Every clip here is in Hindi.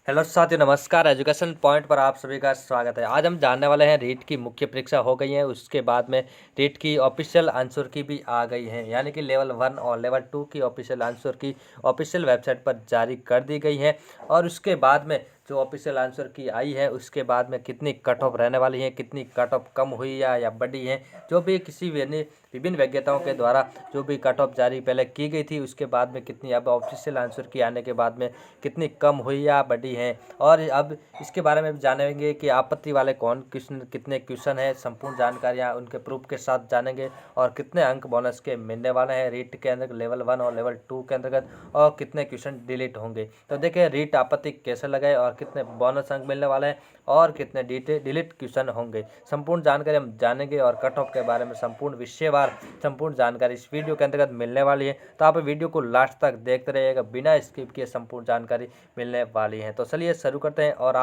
हेलो साथियों, नमस्कार। एजुकेशन पॉइंट पर आप सभी का स्वागत है। आज हम जानने वाले हैं रीट की मुख्य परीक्षा हो गई है, उसके बाद में रीट की ऑफिशियल आंसर की भी आ गई है, यानी कि लेवल 1 और लेवल 2 की ऑफिशियल आंसर की ऑफिशियल वेबसाइट पर जारी कर दी गई है। और उसके बाद में जो ऑफिशियल आंसर की आई है उसके बाद में कितनी कट ऑफ रहने वाली है, कितनी कट ऑफ कम हुई या बढ़ी है, जो भी किसी विभिन्न वैज्ञताओं के द्वारा जो भी कट ऑफ जारी पहले की गई थी उसके बाद में कितनी अब ऑफिशियल आंसर की आने के बाद में कितनी कम हुई या बढ़ी है। और अब इसके बारे में भी जानेंगे कि आपत्ति वाले कौन क्वेश्चन, कितने क्वेश्चन है, संपूर्ण जानकारियाँ उनके प्रूफ के साथ जानेंगे। और कितने अंक बोनस के मिलने वाले हैं रीट के अंदर लेवल 1 और लेवल 2 के अंतर्गत, और कितने क्वेश्चन डिलीट होंगे। तो देखिए रीट आपत्ति कैसे लगाए और कितने बोनस अंक मिलने वाले हैं और कितने डिलीट क्वेश्चन होंगे, संपूर्ण जानकारी हम जानेंगे। और कट ऑफ के बारे में संपूर्ण विषयवार संपूर्ण जानकारी इस वीडियो के अंतर्गत मिलने वाली है, तो आप वीडियो को लास्ट तक देखते रहिएगा, बिना स्किप किए संपूर्ण जानकारी मिलने वाली है। तो चलिए शुरू करते हैं। और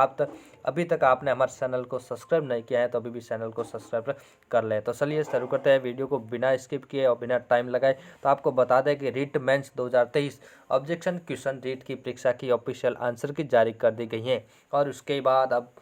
अभी तक आपने हमारे चैनल को सब्सक्राइब नहीं किया है तो अभी भी चैनल को सब्सक्राइब कर लें। तो चलिए शुरू करते हैं वीडियो को बिना स्किप किए और बिना टाइम लगाए। तो आपको बता दें कि REET mains 2023 objection question REET की परीक्षा की ऑफिशियल आंसर की जारी कर दी गई है। और उसके बाद अब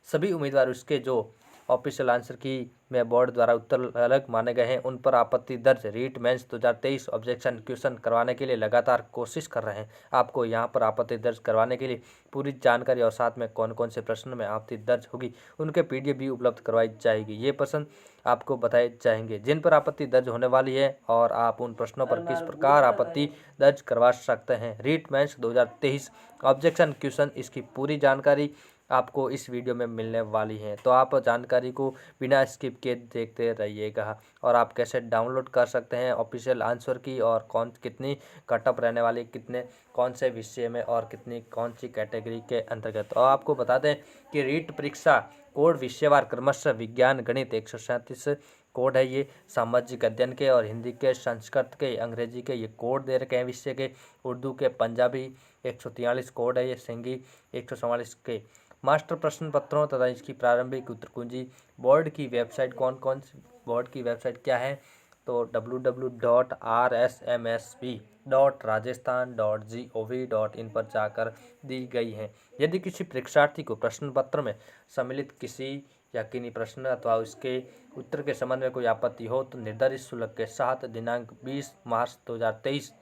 सभी उम्मीदवार उसके जो ऑफिशियल आंसर की में बोर्ड द्वारा उत्तर अलग माने गए हैं उन पर आपत्ति दर्ज रीट मेंस 2023 ऑब्जेक्शन क्वेश्चन करवाने के लिए लगातार कोशिश कर रहे हैं। आपको यहां पर आपत्ति दर्ज करवाने के लिए पूरी जानकारी और साथ में कौन कौन से प्रश्न में आपत्ति दर्ज होगी उनके पीडीएफ भी उपलब्ध करवाई जाएगी। ये प्रश्न आपको बताए जाएंगे जिन पर आपत्ति दर्ज होने वाली है और आप उन प्रश्नों पर किस प्रकार आपत्ति दर्ज करवा सकते हैं। रीट मेंस 2023 ऑब्जेक्शन क्वेश्चन, इसकी पूरी जानकारी आपको इस वीडियो में मिलने वाली है। तो आप जानकारी को बिना स्किप के देखते रहिएगा। और आप कैसे डाउनलोड कर सकते हैं ऑफिशियल आंसर की, और कितनी कटअप रहने वाली, कितने कौन से विषय में और कितनी कौन सी कैटेगरी के अंतर्गत। और आपको बता दें कि रीट परीक्षा कोड विषयवार क्रमशः विज्ञान, गणित 137 कोड है, ये सामाजिक अध्ययन के, और हिंदी के, संस्कृत के, अंग्रेजी के ये कोड दे रखे हैं विषय के, उर्दू के, पंजाबी 143 कोड है, ये सिंधी 144 के। मास्टर प्रश्न पत्रों तथा इसकी प्रारंभिक उत्तर कुंजी बोर्ड की वेबसाइट, कौन कौन सी बोर्ड की वेबसाइट क्या है, तो www.rsmsb.rajasthan.gov.in पर जाकर दी गई है। यदि किसी परीक्षार्थी को प्रश्न पत्र में सम्मिलित किसी या किन्हीं प्रश्न अथवा उसके उत्तर के संबंध में कोई आपत्ति हो तो निर्धारित शुल्क के साथ दिनांक 20 मार्च 2023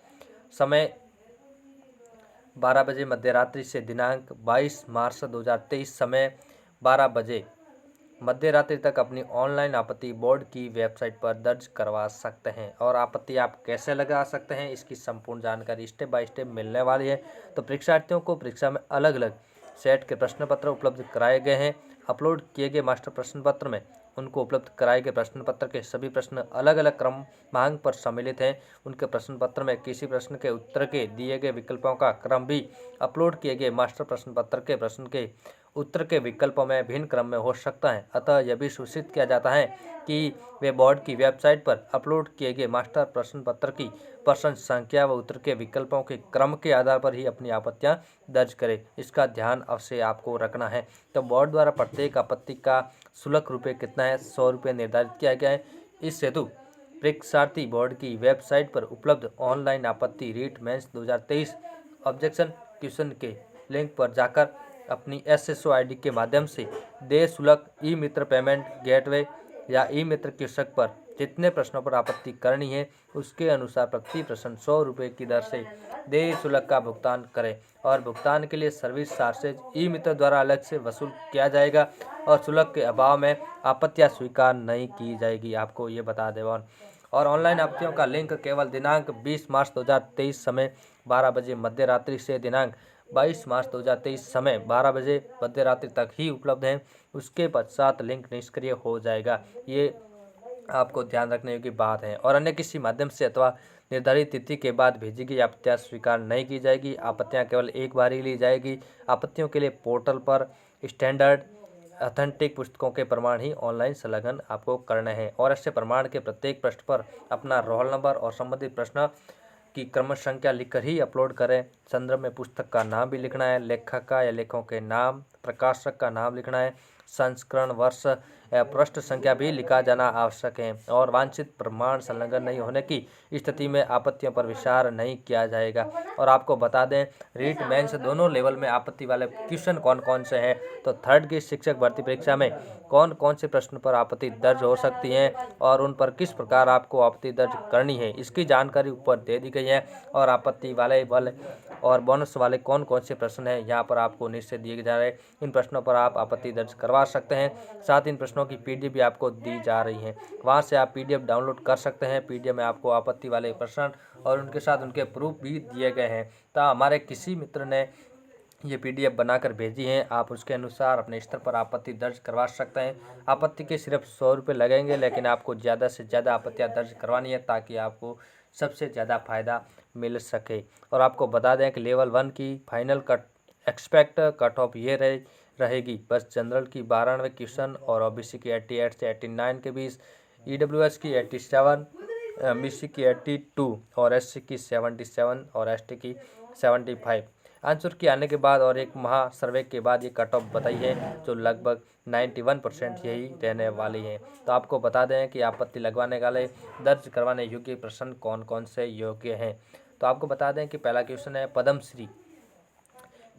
समय 12 बजे मध्य रात्रि से दिनांक 22 मार्च 2023 समय 12 बजे मध्य रात्रि तक अपनी ऑनलाइन आपत्ति बोर्ड की वेबसाइट पर दर्ज करवा सकते हैं। और आपत्ति आप कैसे लगा सकते हैं इसकी संपूर्ण जानकारी स्टेप बाय स्टेप मिलने वाली है। तो परीक्षार्थियों को परीक्षा में अलग अलग सेट के प्रश्न पत्र उपलब्ध कराए गए हैं। अपलोड किए गए मास्टर प्रश्न पत्र में उनको उपलब्ध कराए गए प्रश्न पत्र के सभी प्रश्न अलग अलग क्रमांक पर सम्मिलित हैं। उनके प्रश्न पत्र में किसी प्रश्न के उत्तर के दिए गए विकल्पों का क्रम भी अपलोड किए गए मास्टर प्रश्न पत्र के प्रश्न के उत्तर के विकल्पों में भिन्न क्रम में हो सकता है। अतः यह भी सूचित किया जाता है कि वे बोर्ड की वेबसाइट पर अपलोड किए गए मास्टर प्रश्न पत्र की प्रश्न संख्या व उत्तर के विकल्पों के क्रम के आधार पर ही अपनी आपत्तियां दर्ज करें। इसका ध्यान अवश्य आपको रखना है। तो बोर्ड द्वारा प्रत्येक आपत्ति का शुल्क रुपये कितना है, 100 रुपये निर्धारित किया गया है। इस हेतु परीक्षार्थी बोर्ड की वेबसाइट पर उपलब्ध ऑनलाइन आपत्ति रीट मेंस 2023 ऑब्जेक्शन क्वेश्चन के लिंक पर जाकर अपनी SSO ID के माध्यम से देय शुल्क, ई मित्र पेमेंट गेटवे या ई मित्र शीर्षक पर जितने प्रश्नों पर आपत्ति करनी है उसके अनुसार प्रति प्रश्न 100 रुपये की दर से देय शुल्क का भुगतान करें। और भुगतान के लिए सर्विस चार्जेज ई मित्र द्वारा अलग से वसूल किया जाएगा और शुल्क के अभाव में आपत्तियां स्वीकार नहीं की जाएगी, आपको ये बता दें। और ऑनलाइन आपत्तियों का लिंक केवल दिनांक 20 मार्च 2023 समय 12 बजे मध्य रात्रि से दिनांक 22 मार्च 2023 समय 12 बजे मध्य रात्रि तक ही उपलब्ध है। उसके पश्चात लिंक निष्क्रिय हो जाएगा, ये आपको ध्यान रखने की बात है। और अन्य किसी माध्यम से अथवा निर्धारित तिथि के बाद भेजी गई आपत्तियां स्वीकार नहीं की जाएगी। आपत्तियां केवल एक बार ही ली जाएगी। आपत्तियों के लिए पोर्टल पर स्टैंडर्ड ऑथेंटिक पुस्तकों के प्रमाण ही ऑनलाइन संलग्न आपको करने हैं। और ऐसे प्रमाण के प्रत्येक पृष्ठ पर अपना रोल नंबर और संबंधित प्रश्न की क्रम संख्या लिखकर ही अपलोड करें। संदर्भ में पुस्तक का नाम भी लिखना है, लेखक का या लेखकों के नाम, प्रकाशक का नाम लिखना है, संस्करण, वर्ष पृष्ठ संख्या भी लिखा जाना आवश्यक है और वांछित प्रमाण संलग्न नहीं होने की स्थिति में आपत्तियों पर विचार नहीं किया जाएगा। और आपको बता दें रीट मेंस दोनों लेवल में आपत्ति वाले क्वेश्चन कौन कौन से हैं, तो थर्ड की शिक्षक भर्ती परीक्षा में कौन कौन से प्रश्न पर आपत्ति दर्ज हो सकती है और उन पर किस प्रकार आपको आपत्ति दर्ज करनी है, इसकी जानकारी ऊपर दे दी गई है। और आपत्ति वाले और बोनस वाले कौन कौन से प्रश्न हैं यहाँ पर आपको निश्चय दिए जा रहे हैं। इन प्रश्नों पर आप आपत्ति दर्ज करवा सकते हैं। साथ इन प्रश्नों की पीडीएफ भी आपको दी जा रही है, वहाँ से आप पीडीएफ डाउनलोड कर सकते हैं। पीडीएफ में आपको आपत्ति वाले प्रश्न और उनके साथ उनके प्रूफ भी दिए गए हैं। तो हमारे किसी मित्र ने ये पीडीएफ बनाकर भेजी है, आप उसके अनुसार अपने स्तर पर आपत्ति दर्ज करवा सकते हैं। आपत्ति के सिर्फ 100 रुपये लगेंगे, लेकिन आपको ज़्यादा से ज़्यादा आपत्तियाँ दर्ज करवानी है ताकि आपको सबसे ज़्यादा फायदा मिल सके। और आपको बता दें कि लेवल 1 की फाइनल एक्सपेक्ट कट ऑफ ये रहेगी बस जनरल की 92 क्वेश्चन और ओबीसी की 88 से 89 के बीच, ईडब्ल्यूएस की 87, एमबीसी की 82 और एससी की 77 और एसटी की 75। आंसर की आने के बाद और एक महा सर्वे के बाद ये कट ऑफ बताई है जो लगभग 91% यही रहने वाली है। तो आपको बता दें कि आपत्ति लगवाने वाले दर्ज करवाने योग्य प्रश्न कौन कौन से योग्य हैं। तो आपको बता दें कि पहला क्वेश्चन है पद्मश्री।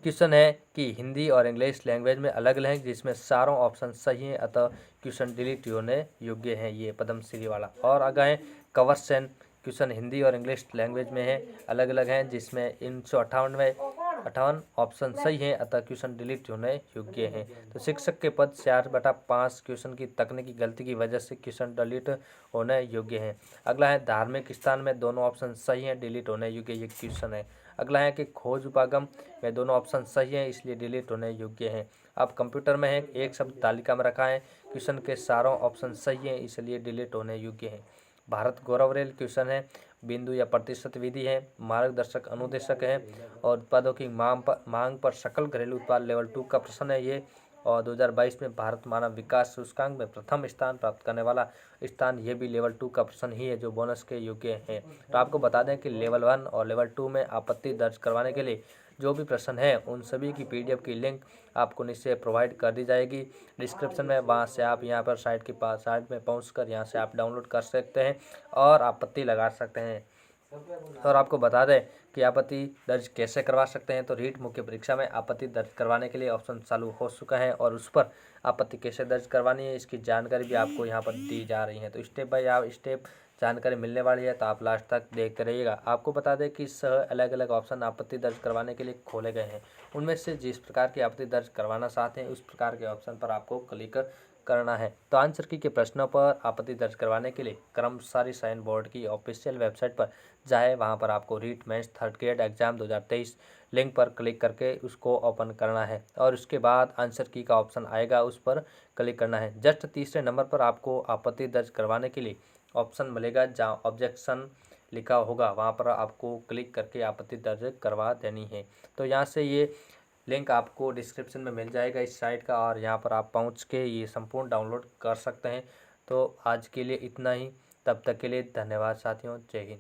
क्वेश्चन है कि हिंदी और इंग्लिश लैंग्वेज में अलग अलग, जिसमें चारों ऑप्शन सही हैं अतः क्वेश्चन डिलीट होने योग्य हैं, ये पद्मश्री वाला। और आगे है क्वेश्चन, क्वेश्चन हिंदी और इंग्लिश लैंग्वेज में है अलग अलग हैं, जिसमें 358 ऑप्शन सही हैं अतः क्वेश्चन डिलीट होने योग्य हैं। तो शिक्षक के पद 4/5 क्वेश्चन की तकनीकी गलती की वजह से क्वेश्चन डिलीट होने योग्य हैं। अगला है धार्मिक स्थान में दोनों ऑप्शन सही हैं, डिलीट होने योग्य ये क्वेश्चन है। अगला है कि खोज उपागम में दोनों ऑप्शन सही हैं इसलिए डिलीट होने योग्य हैं। अब कंप्यूटर में है एक शब्द तालिका में रखा है, क्वेश्चन के चारों ऑप्शन सही हैं इसलिए डिलीट होने योग्य हैं। भारत गौरव रेल क्वेश्चन है, बिंदु या प्रतिशत विधि है, मार्गदर्शक अनुदेशक है और उत्पादों की मांग पर सकल घरेलू उत्पाद लेवल 2 का प्रश्न है ये। और 2022 में भारत मानव विकास सूचकांक में प्रथम स्थान प्राप्त करने वाला स्थान ये भी लेवल 2 का प्रश्न ही है जो बोनस के योग्य है। तो आपको बता दें कि लेवल 1 और लेवल 2 में आपत्ति दर्ज करवाने के लिए जो भी प्रश्न है उन सभी की पीडीएफ की लिंक आपको निश्चय प्रोवाइड कर दी जाएगी डिस्क्रिप्शन में, वहाँ से आप यहाँ पर साइट में पहुँचकर यहाँ से आप डाउनलोड कर सकते हैं और आपत्ति लगा सकते हैं। और आपको बता दें कि आपत्ति दर्ज कैसे करवा सकते हैं। तो रीट मुख्य परीक्षा में आपत्ति दर्ज करवाने के लिए ऑप्शन चालू हो चुका है और उस पर आपत्ति कैसे दर्ज करवानी है इसकी जानकारी भी आपको यहाँ पर दी जा रही है। तो स्टेप बाय स्टेप जानकारी मिलने वाली है, तो आप लास्ट तक देखते रहिएगा। आपको बता दें कि अलग अलग ऑप्शन आपत्ति दर्ज करवाने के लिए खोले गए हैं, उनमें से जिस प्रकार की आपत्ति दर्ज करवाना चाहते हैं उस प्रकार के ऑप्शन पर आपको क्लिक करना है। तो आंसर की के प्रश्नों पर आपत्ति दर्ज करवाने के लिए कर्मचारी चयन बोर्ड की ऑफिशियल वेबसाइट पर जाए, वहां पर आपको REET mains third grade exam 2023 link पर क्लिक करके उसको ओपन करना है और उसके बाद आंसर की का ऑप्शन आएगा उस पर क्लिक करना है। जस्ट तीसरे नंबर पर आपको आपत्ति दर्ज करवाने के लिए ऑप्शन मिलेगा जहाँ ऑब्जेक्शन लिखा होगा, वहाँ पर आपको क्लिक करके आपत्ति दर्ज करवा देनी है। तो यहाँ से ये लिंक आपको डिस्क्रिप्शन में मिल जाएगा इस साइट का और यहाँ पर आप पहुँच के ये संपूर्ण डाउनलोड कर सकते हैं। तो आज के लिए इतना ही, तब तक के लिए धन्यवाद साथियों, जय हिंद।